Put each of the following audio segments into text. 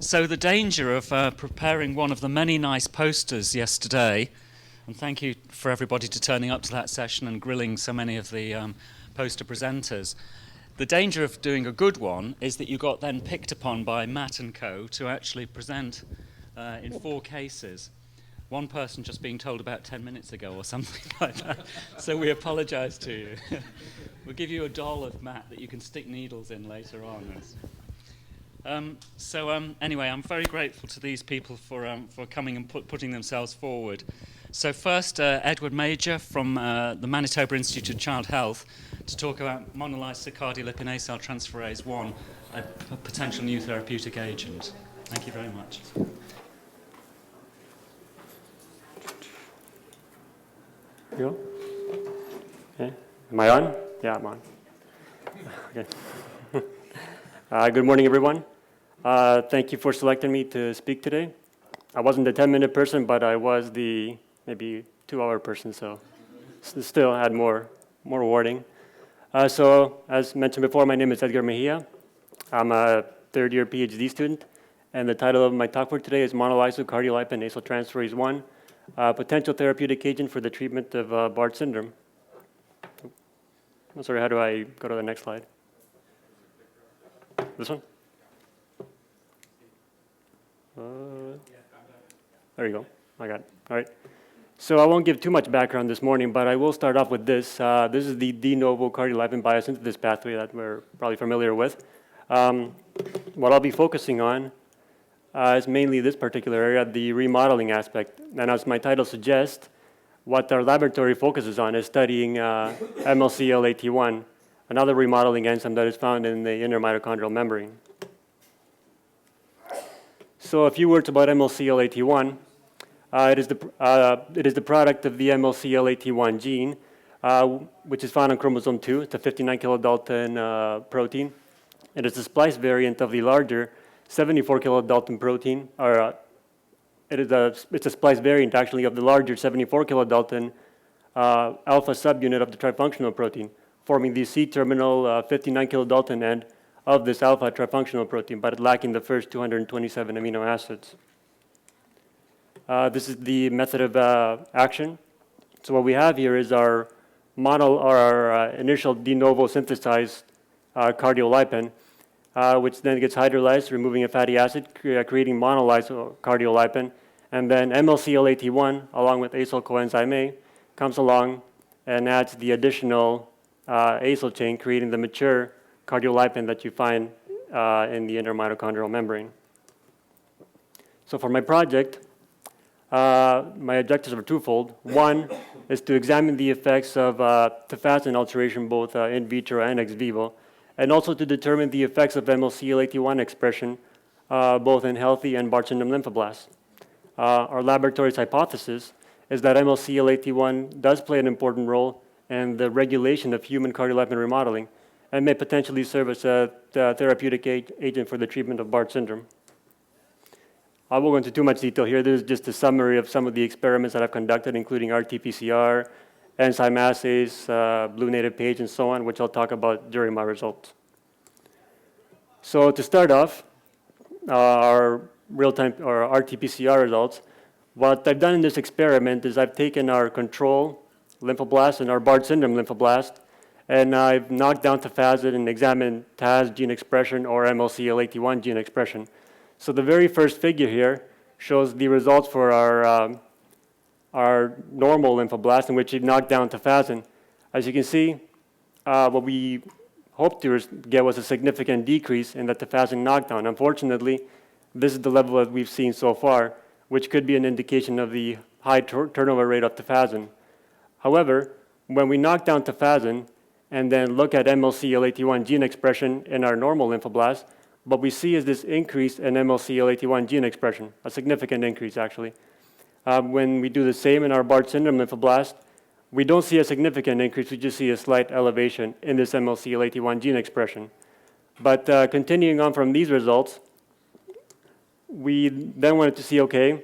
So the danger of preparing one of the many nice posters yesterday, and thank you for everybody to turning up to that session and grilling so many of the poster presenters. The danger of doing a good one is that you got then picked upon by Matt and co to actually present in 4 cases. One person just being told about 10 minutes ago or something like that. So we apologize to you. We'll give you a doll of Matt that you can stick needles in later on. Anyway, I'm very grateful to these people for coming and putting themselves forward. So first, Edward Mejia from the Manitoba Institute of Child Health to talk about Monolysocardiolipin Acyltransferase-1, a potential new therapeutic agent. Thank you very much. You? Okay. Am I on? Yeah, I'm on. Okay. Good morning, everyone. Thank you for selecting me to speak today. I wasn't the 10-minute person, but I was the maybe 2-hour person, so still had more rewarding. So, as mentioned before, my name is Edgard Mejia. I'm a third-year PhD student, and the title of my talk for today is Monolysocardiolipin Acyltransferase-1, potential therapeutic agent for the treatment of Barth syndrome. I'm sorry, how do I go to the next slide? This one? There you go. I got it. All right. So I won't give too much background this morning, but I will start off with this. This is the de novo cardiolipin biosynthesis pathway that we're probably familiar with. What I'll be focusing on is mainly this particular area, the remodeling aspect. And as my title suggests, what our laboratory focuses on is studying MLCL-AT1, another remodeling enzyme that is found in the inner mitochondrial membrane. So a few words about MLCL-AT1. It is the product of the MLCL-AT1 gene, which is found on chromosome 2. It's a 59 kilodalton protein. It is the splice variant of the larger 74 kilodalton protein, or it's a splice variant actually of the larger 74 kilodalton alpha subunit of the trifunctional protein, forming the C-terminal 59 kilodalton end of this alpha trifunctional protein, but lacking the first 227 amino acids. This is the method of action. So what we have here is our initial de novo synthesized cardiolipin, which then gets hydrolyzed, removing a fatty acid, creating monolysocardiolipin, and then MLCL-AT1, along with acyl coenzyme A, comes along and adds the additional acyl chain, creating the mature cardiolipin that you find in the inner mitochondrial membrane. So for my project, my objectives are twofold. One is to examine the effects of tafazin alteration both in vitro and ex vivo, and also to determine the effects of MLCL-AT1 expression both in healthy and Barth syndrome lymphoblasts. Our laboratory's hypothesis is that MLCL-AT1 does play an important role in the regulation of human cardiolipin remodeling and may potentially serve as a therapeutic agent for the treatment of Barth syndrome. I won't go into too much detail here. This is just a summary of some of the experiments that I've conducted, including RT-PCR, enzyme assays, Blue Native page, and so on, which I'll talk about during my results. So to start off, our real-time or RT-PCR results, what I've done in this experiment is I've taken our control lymphoblast and our Barth syndrome lymphoblast, and I've knocked down tafazin and examined TAZ gene expression or MLCL-AT1 gene expression. So the very first figure here shows the results for our normal lymphoblast in which we've knocked down tafazin. As you can see, what we hoped to get was a significant decrease in the tafazin knockdown. Unfortunately, this is the level that we've seen so far, which could be an indication of the high turnover rate of tafazin. However, when we knock down tafazin and then look at MLCL-AT1 gene expression in our normal lymphoblast, what we see is this increase in MLCL-AT1 gene expression, a significant increase actually. When we do the same in our Barth syndrome lymphoblast, we don't see a significant increase, we just see a slight elevation in this MLCL-AT1 gene expression. But continuing on from these results, we then wanted to see, okay,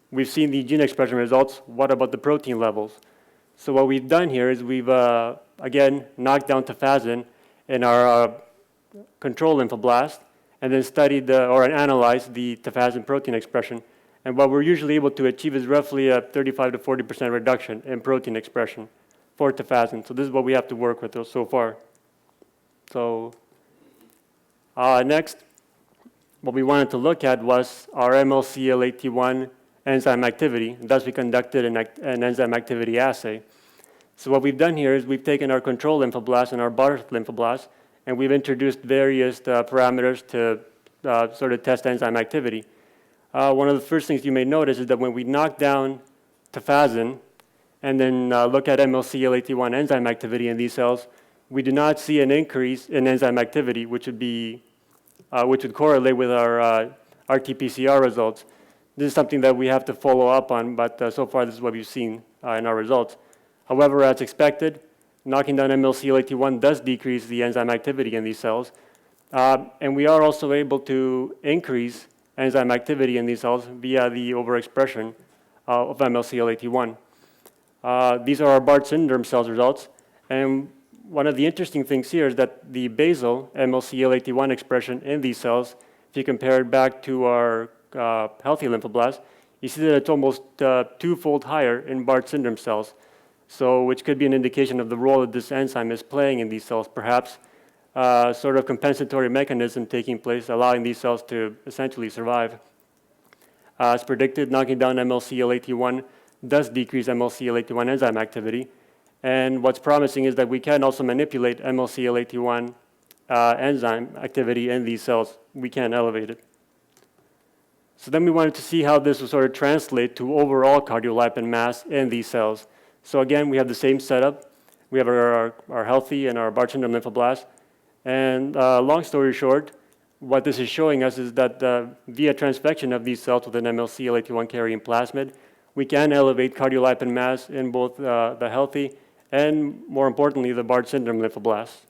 we've seen the gene expression results, what about the protein levels? So what we've done here is we've, again, knocked down tafazin in our control lymphoblast, and then studied or analyzed the tafazin protein expression. And what we're usually able to achieve is roughly a 35 to 40% reduction in protein expression for tafazin. So this is what we have to work with so far. So next, what we wanted to look at was our MLCL-AT1 enzyme activity. And thus, we conducted an enzyme activity assay. So what we've done here is we've taken our control lymphoblasts and our Barth lymphoblasts, and we've introduced various parameters to sort of test enzyme activity. One of the first things you may notice is that when we knock down tafazin and then look at MLCL-AT1 enzyme activity in these cells, we do not see an increase in enzyme activity, which would correlate with our RT-PCR results. This is something that we have to follow up on, but so far this is what we've seen in our results. However, as expected, knocking down MLCL-AT1 does decrease the enzyme activity in these cells, and we are also able to increase enzyme activity in these cells via the overexpression of MLCL-AT1. These are our Barth syndrome cells results, and one of the interesting things here is that the basal MLCL-AT1 expression in these cells, if you compare it back to our healthy lymphoblasts, you see that it's almost twofold higher in Barth syndrome cells, so which could be an indication of the role that this enzyme is playing in these cells, perhaps sort of compensatory mechanism taking place, allowing these cells to essentially survive. As predicted, knocking down MLCL-AT1 does decrease MLCL-AT1 enzyme activity, and what's promising is that we can also manipulate MLCL-AT1 enzyme activity in these cells. We can elevate it. So then we wanted to see how this would sort of translate to overall cardiolipin mass in these cells. So again, we have the same setup. We have our healthy and our Barth syndrome lymphoblasts. And long story short, what this is showing us is that via transfection of these cells with an MLCL-AT1 carrying plasmid, we can elevate cardiolipin mass in both the healthy and, more importantly, the Barth syndrome lymphoblasts.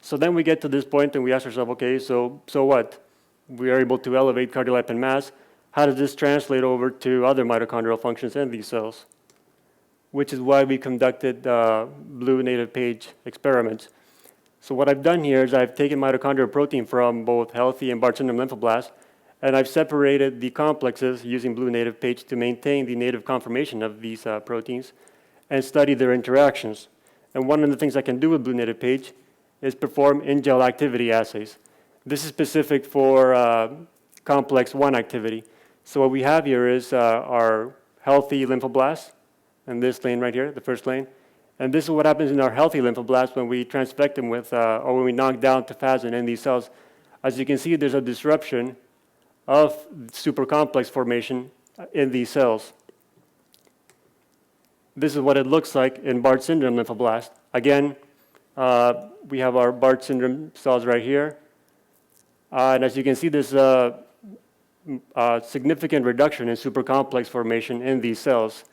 So then we get to this point and we ask ourselves, okay, so what? We are able to elevate cardiolipin mass. How does this translate over to other mitochondrial functions in these cells? Which is why we conducted blue native page experiments. So what I've done here is I've taken mitochondrial protein from both healthy and Barth syndrome lymphoblasts, and I've separated the complexes using blue native page to maintain the native conformation of these proteins and study their interactions. And one of the things I can do with blue native page is perform in-gel activity assays. This is specific for complex 1 activity. So what we have here is our healthy lymphoblasts, and this lane right here, the first lane. And this is what happens in our healthy lymphoblasts when we transfect them with, or when we knock down tafazin in these cells. As you can see, there's a disruption of supercomplex formation in these cells. This is what it looks like in Barth syndrome lymphoblasts. Again, we have our Barth syndrome cells right here. And as you can see, there's a significant reduction in supercomplex formation in these cells.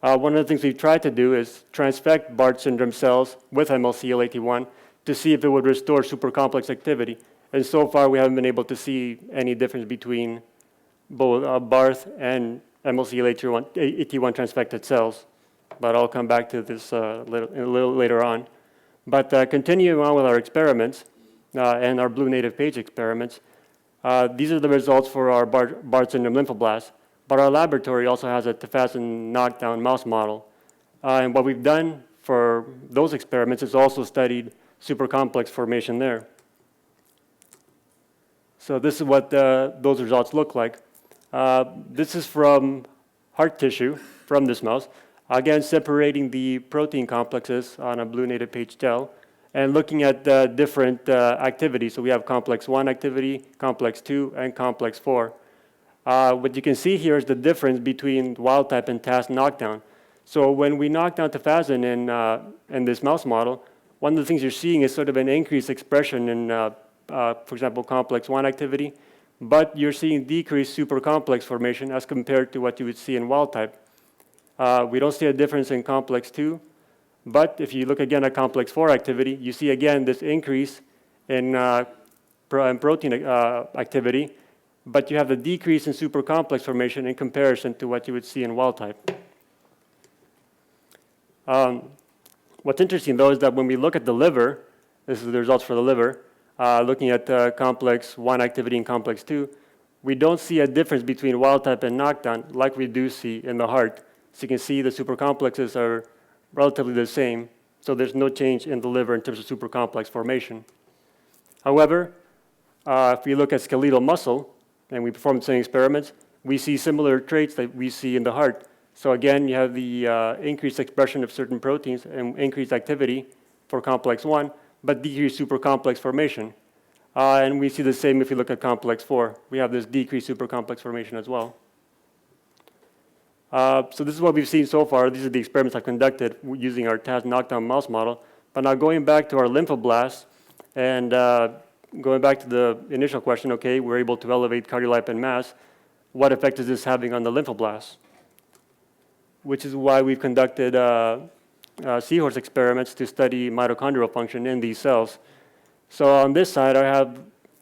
One of the things we've tried to do is transfect Barth syndrome cells with MLCL-AT1 to see if it would restore supercomplex activity. And so far, we haven't been able to see any difference between both Barth and MLCL-AT1 transfected cells. But I'll come back to this a little later on. But continuing on with our experiments and our blue native page experiments, these are the results for our Barth syndrome lymphoblasts. But our laboratory also has a tafazin knockdown mouse model. And what we've done for those experiments is also studied supercomplex formation there. So this is what those results look like. This is from heart tissue from this mouse. Again, separating the protein complexes on a blue native page gel and looking at different activities. So we have complex 1 activity, complex 2, and complex 4. What you can see here is the difference between wild type and TAS knockdown. So when we knock down tafazin in this mouse model, one of the things you're seeing is sort of an increased expression in, for example, complex 1 activity, but you're seeing decreased supercomplex formation as compared to what you would see in wild type. We don't see a difference in complex 2, but if you look again at complex 4 activity, you see again this increase in protein activity, but you have a decrease in supercomplex formation in comparison to what you would see in wild type. What's interesting though is that when we look at the liver, this is the results for the liver, looking at complex 1 activity and complex 2, we don't see a difference between wild type and knockdown like we do see in the heart. So you can see the supercomplexes are relatively the same, so there's no change in the liver in terms of supercomplex formation. However, if we look at skeletal muscle, and we perform the same experiments, we see similar traits that we see in the heart. So again, you have the increased expression of certain proteins and increased activity for complex 1, but decreased supercomplex formation. And we see the same if you look at complex 4. We have this decreased supercomplex formation as well. So this is what we've seen so far. These are the experiments I've conducted using our TAS knockdown mouse model. But now going back to our lymphoblasts and going back to the initial question, okay, we're able to elevate cardiolipin mass. What effect is this having on the lymphoblasts? Which is why we've conducted seahorse experiments to study mitochondrial function in these cells. So on this side, I have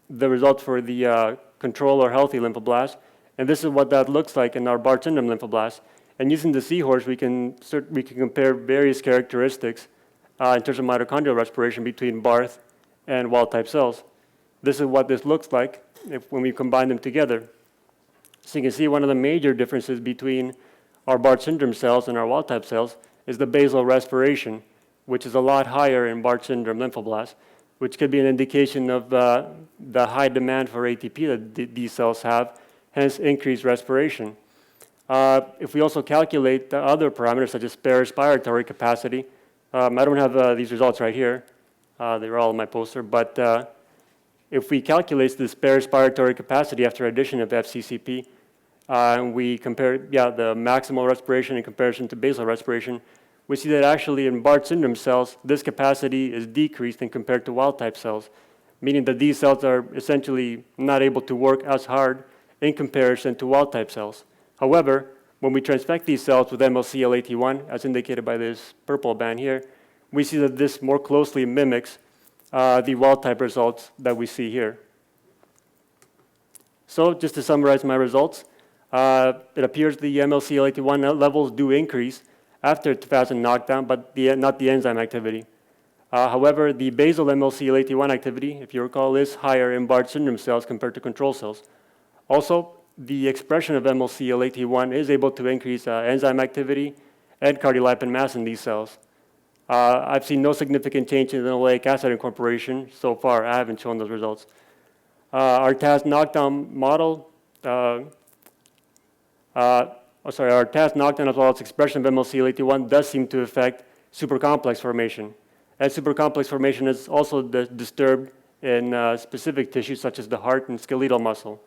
the results for the control or healthy lymphoblasts, and this is what that looks like in our Barth syndrome lymphoblasts. And using the seahorse, we can compare various characteristics in terms of mitochondrial respiration between Barth and wild-type cells. This is what this looks like when we combine them together. So you can see one of the major differences between our Barth syndrome cells and our wild-type cells is the basal respiration, which is a lot higher in Barth syndrome lymphoblasts, which could be an indication of the high demand for ATP that these cells have, hence increased respiration. If we also calculate the other parameters such as spare respiratory capacity, I don't have these results right here. They're all in my poster, but if we calculate the spare respiratory capacity after addition of FCCP, and we compare the maximal respiration in comparison to basal respiration, we see that actually in Barth syndrome cells, this capacity is decreased in compared to wild-type cells, meaning that these cells are essentially not able to work as hard in comparison to wild-type cells. However, when we transfect these cells with MLCL-AT1, as indicated by this purple band here, we see that this more closely mimics the wild-type results that we see here. So just to summarize my results, it appears the MLCL-AT1 levels do increase after tafazin knockdown, but not the enzyme activity. However, the basal MLCL-AT1 activity, if you recall, is higher in Barth syndrome cells compared to control cells. Also, the expression of MLCL-AT1 is able to increase enzyme activity and cardiolipin mass in these cells. I've seen no significant change in linoleic acid incorporation so far. I haven't shown those results. Our TAS knockdown model, our TAS knockdown as well as expression of MLCL-AT1 does seem to affect supercomplex formation. And supercomplex formation is also disturbed in specific tissues such as the heart and skeletal muscle.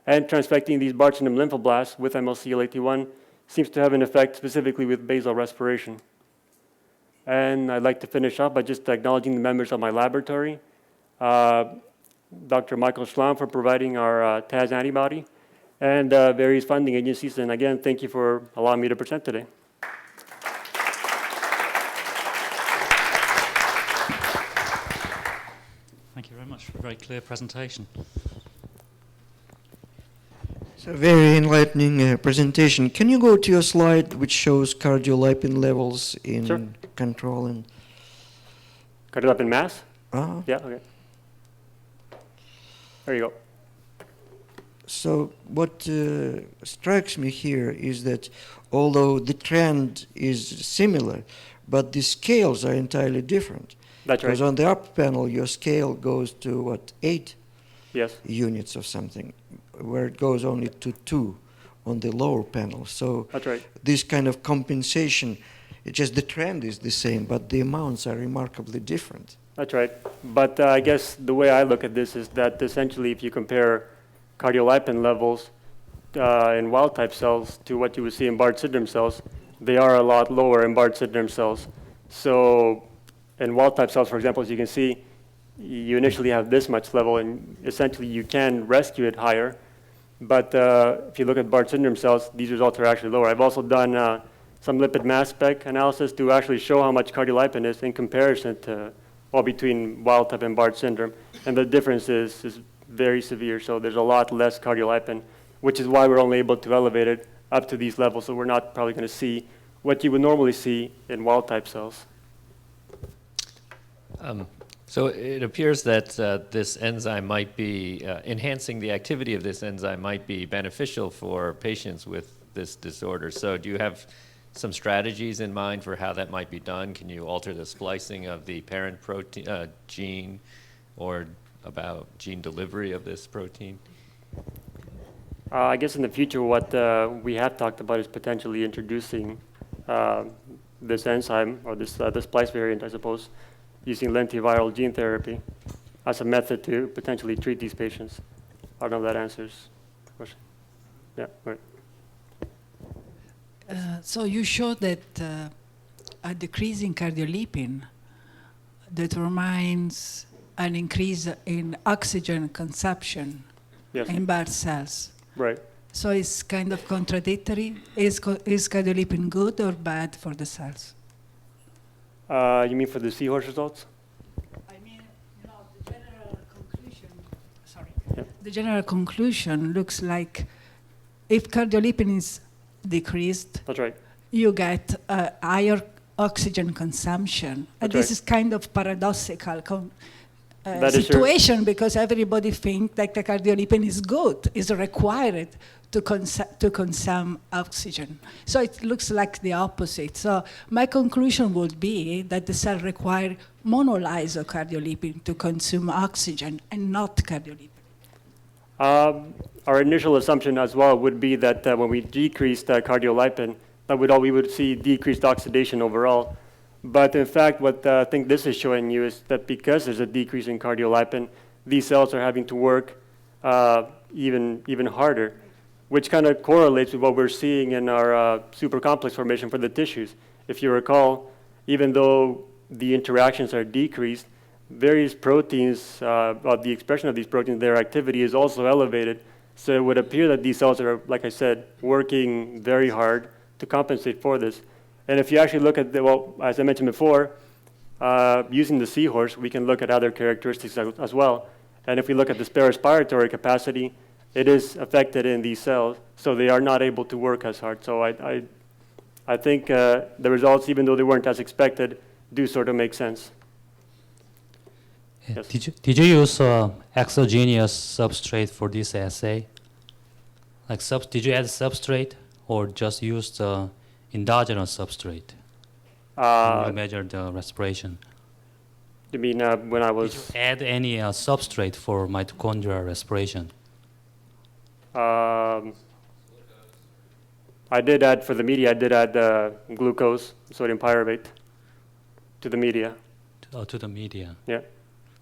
And transfecting these Barth syndrome lymphoblasts with MLCL-AT1 seems to have an effect specifically with basal respiration. And I'd like to finish up by just acknowledging the members of my laboratory, Dr. Michael Schlamm for providing our TAS antibody, and various funding agencies. And again, thank you for allowing me to present today. Thank you very much for a very clear presentation. So very enlightening presentation. Can you go to your slide which shows cardiolipin levels in Sure. control and Cardiolipin mass? ah. Yeah, okay. There you go. So what strikes me here is that although the trend is similar, but the scales are entirely different. That's right. Because on the upper panel, your scale goes to, what, 8 Yes. units of something, where it goes only to 2 on the lower panel. So That's right. this kind of compensation, it's just the trend is the same, but the amounts are remarkably different. That's right. But I guess the way I look at this is that essentially if you compare cardiolipin levels in wild-type cells to what you would see in Barth syndrome cells, they are a lot lower in Barth syndrome cells. So in wild-type cells, for example, as you can see, you initially have this much level, and essentially you can rescue it higher. But if you look at Barth syndrome cells, these results are actually lower. I've also done some lipid mass spec analysis to actually show how much cardiolipin is in comparison to, well, between wild-type and Barth syndrome. And the difference is very severe. So there's a lot less cardiolipin, which is why we're only able to elevate it up to these levels. So we're not probably going to see what you would normally see in wild-type cells. So it appears that this enzyme might be, enhancing the activity of this enzyme might be beneficial for patients with this disorder. So do you have some strategies in mind for how that might be done? Can you alter the splicing of the parent protein, gene, or about gene delivery of this protein? I guess in the future, what we have talked about is potentially introducing this enzyme, or this the splice variant, I suppose, using lentiviral gene therapy as a method to potentially treat these patients. I don't know if that answers the question. Yeah, right. So you showed that a decrease in cardiolipin determines an increase in oxygen consumption Yes, in Barth cells. right. So it's kind of contradictory. Is cardiolipin good or bad for the cells? You mean for the seahorse results? I mean, the general conclusion. Sorry. Yep. The general conclusion looks like if cardiolipin is decreased, That's right. you get a higher oxygen consumption. And That's this right. is kind of paradoxical That is true. situation because everybody thinks that the cardiolipin is good, is required to consume oxygen. So it looks like the opposite. So my conclusion would be that the cell require monolysocardiolipin to consume oxygen and not cardiolipin. Our initial assumption as well would be that when we decreased cardiolipin, that we would see decreased oxidation overall. But in fact, what I think this is showing you is that because there's a decrease in cardiolipin, these cells are having to work even harder, which kind of correlates with what we're seeing in our supercomplex formation for the tissues. If you recall, even though the interactions are decreased, various proteins, the expression of these proteins, their activity is also elevated. So it would appear that these cells are, like I said, working very hard to compensate for this. And if you actually look at as I mentioned before, using the seahorse, we can look at other characteristics as well. And if we look at the spare respiratory capacity, it is affected in these cells, so they are not able to work as hard. So I think the results, even though they weren't as expected, do sort of make sense. Yes. Did you use exogenous substrate for this assay? Like did you add substrate or just use the endogenous substrate? When you measured the respiration. You mean when I was? Did you add any substrate for mitochondrial respiration? I did add for the media. I did add glucose, sodium pyruvate, to the media. To the media. Yeah.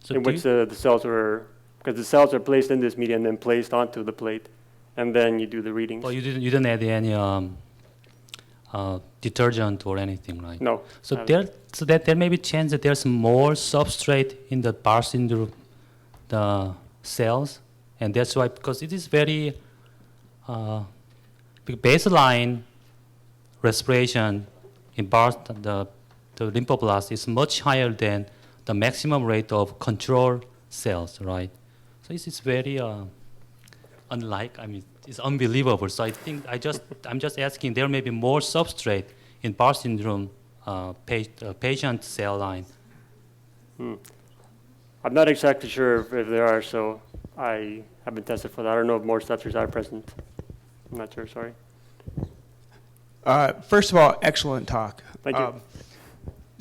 So In which the cells were, because the cells are placed in this media and then placed onto the plate, and then you do the readings. Oh, you didn't add any detergent or anything, right? No. So there may be chance that there's more substrate in the Barth syndrome, the cells, and that's why, because it is very baseline respiration in Barth, the lymphoblast is much higher than the maximum rate of control cells, right? So it's very it's unbelievable. So I think I'm just asking, there may be more substrate in Barth syndrome patient cell line. I'm not exactly sure if there are, so I haven't tested for that. I don't know if more substrates are present. I'm not sure, sorry. First of all, excellent talk. Thank you.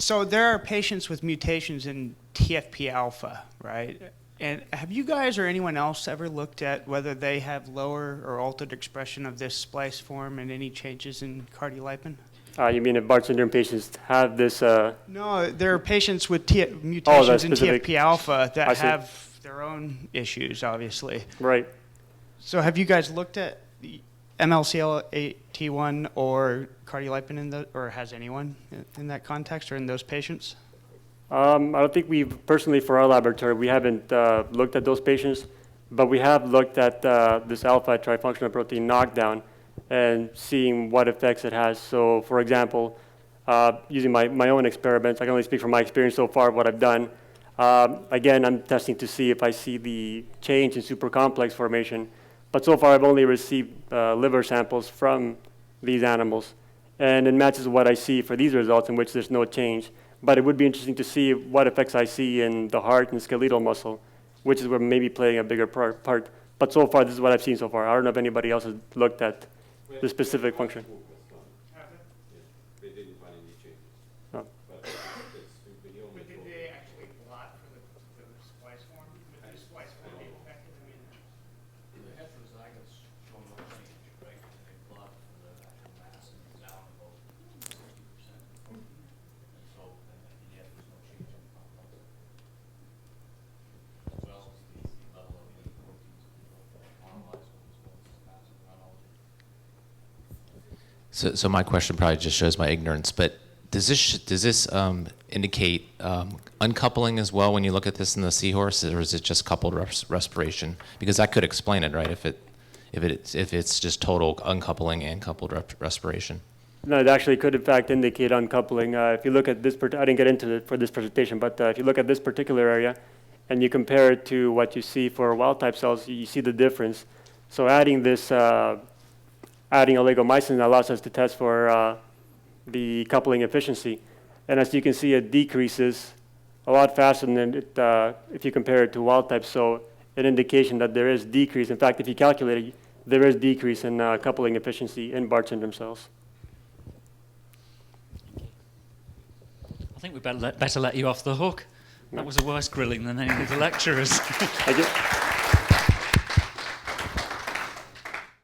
So there are patients with mutations in TFP alpha, right? And have you guys or anyone else ever looked at whether they have lower or altered expression of this splice form and any changes in cardiolipin? You mean if Barth syndrome patients have this? No, there are patients with mutations in specific. TFP alpha I that see. have their own issues, obviously. Right. So have you guys looked at the MLCL8T1 or cardiolipin or has anyone in that context or in those patients? I don't think we've personally, for our laboratory, we haven't looked at those patients, but we have looked at this alpha trifunctional protein knockdown and seeing what effects it has. So, for example, using my own experiments, I can only speak from my experience so far, what I've done. Again, I'm testing to see if I see the change in supercomplex formation, but so far I've only received liver samples from these animals, and it matches what I see for these results in which there's no change. But it would be interesting to see what effects I see in the heart and skeletal muscle, which is where maybe playing a bigger part. But so far, this is what I've seen so far. I don't know if anybody else has looked at the specific function. They didn't find any changes. No. But it's But did they actually blot for the splice form? Would the splice form be affected? I mean, The heterozygous show no change, right? And they plot for the actual mass and it's down about 60%. And so, and yet there's no change in complex. As well as the level of the proteins monolysocardiolipin as well as acid chronology. So my question probably just shows my ignorance, but does this indicate uncoupling as well when you look at this in the seahorse, or is it just coupled respiration? Because that could explain it, right? If it's just total uncoupling and coupled respiration. No, it actually could in fact indicate uncoupling. If you look at this, I didn't get into it for this presentation, but if you look at this particular area and you compare it to what you see for wild type cells, you see the difference. So adding this, adding oligomycin allows us to test for the coupling efficiency. And as you can see, it decreases a lot faster than it, if you compare it to wild type. So an indication that there is decrease. In fact, if you calculate it, there is decrease in coupling efficiency in Barth syndrome cells. I think we better let you off the hook. That was a worse grilling than any of the lecturers. Thank you.